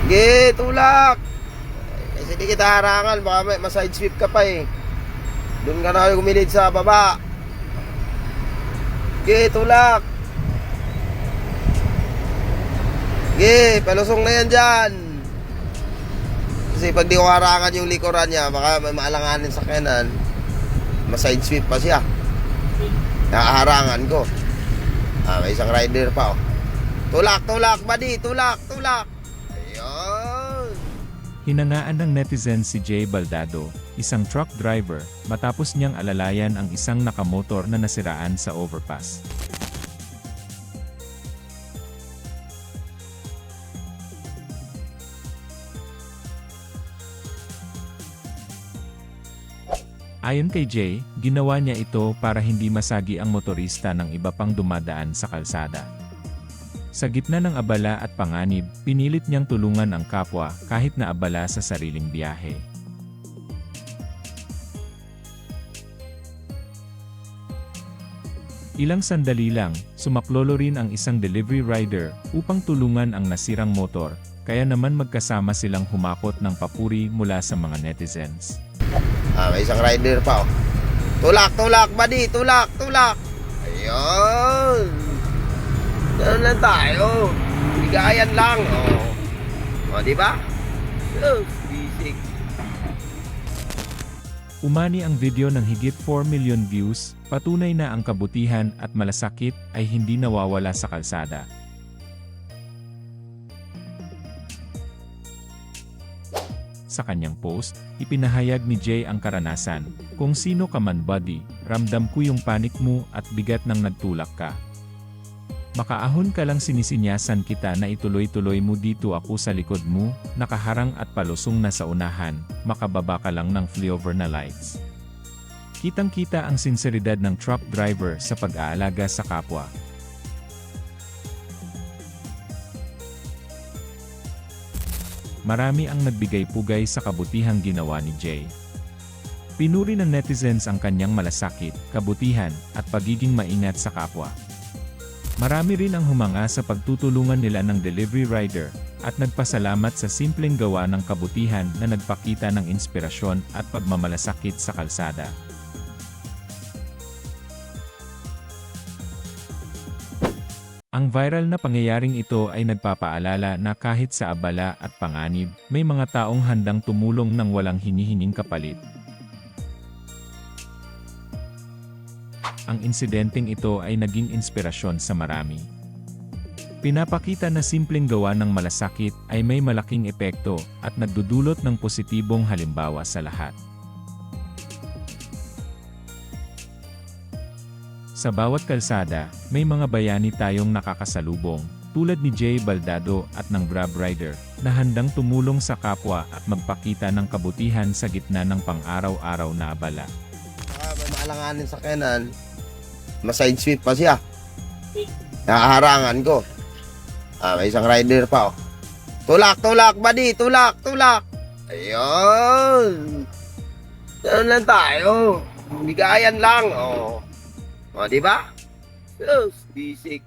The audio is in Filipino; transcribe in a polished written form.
Sige, tulak. Kasi di kita harangan, baka may side sweep ka pa eh. Doon ka na gumilid sa baba. Sige, tulak. Sige, palusong na yan dyan. Kasi pag di ko harangan yung likuran niya, baka may maalanganin sa kanan. Side sweep pa siya. Nakaharangan ko. May isang rider pa oh. Tulak, tulak, buddy, tulak, tulak. Ayun. Hinangaan ng netizen si Jay Baldado, isang truck driver, matapos niyang alalayan ang isang nakamotor na nasiraan sa overpass. Ayon kay Jay, ginawa niya ito para hindi masagi ang motorista ng iba pang dumadaan sa kalsada. Sa gitna ng abala at panganib, pinilit niyang tulungan ang kapwa kahit na abala sa sariling biyahe. Ilang sandali lang, sumaklolo rin ang isang delivery rider upang tulungan ang nasirang motor, kaya naman magkasama silang humakot ng papuri mula sa mga netizens. May isang rider pa oh. Tulak, tulak, buddy, tulak, tulak. Ayun. Ganun lang tayo. Bigayan lang oh. O, di ba? Basic. Umani ang video ng higit 4 million views, patunay na ang kabutihan at malasakit ay hindi nawawala sa kalsada. Sa kanyang post, ipinahayag ni Jay ang karanasan, "Kung sino ka man buddy, ramdam ko yung panik mo at bigat ng nagtulak ka. Makaahon ka lang sinisinyasan kita na ituloy-tuloy mo dito ako sa likod mo, nakaharang at palusong na sa unahan, makababa ka lang ng flyover na lights." Kitang-kita ang sinseridad ng truck driver sa pag-aalaga sa kapwa. Marami ang nagbigay pugay sa kabutihang ginawa ni Jay. Pinuri ng netizens ang kanyang malasakit, kabutihan, at pagiging maingat sa kapwa. Marami rin ang humanga sa pagtutulungan nila ng delivery rider, at nagpasalamat sa simpleng gawa ng kabutihan na nagpakita ng inspirasyon at pagmamalasakit sa kalsada. Ang viral na pangyayaring ito ay nagpapaalala na kahit sa abala at panganib, may mga taong handang tumulong ng walang hinihinging kapalit. Ang insidenteng ito ay naging inspirasyon sa marami. Pinapakita na simpleng gawa ng malasakit ay may malaking epekto at nagdudulot ng positibong halimbawa sa lahat. Sa bawat kalsada, may mga bayani tayong nakakasalubong, tulad ni Jay Baldado at ng Grab Rider, na handang tumulong sa kapwa at magpakita ng kabutihan sa gitna ng pang-araw-araw na abala. May maalanganin sa kanan, side sweep pa siya. Nakaharangan ko. May isang rider pa oh. Tulak, tulak, buddy, tulak, tulak. Ayun. Ganun lang tayo. Bigayan lang oh. O, di ba? Basic.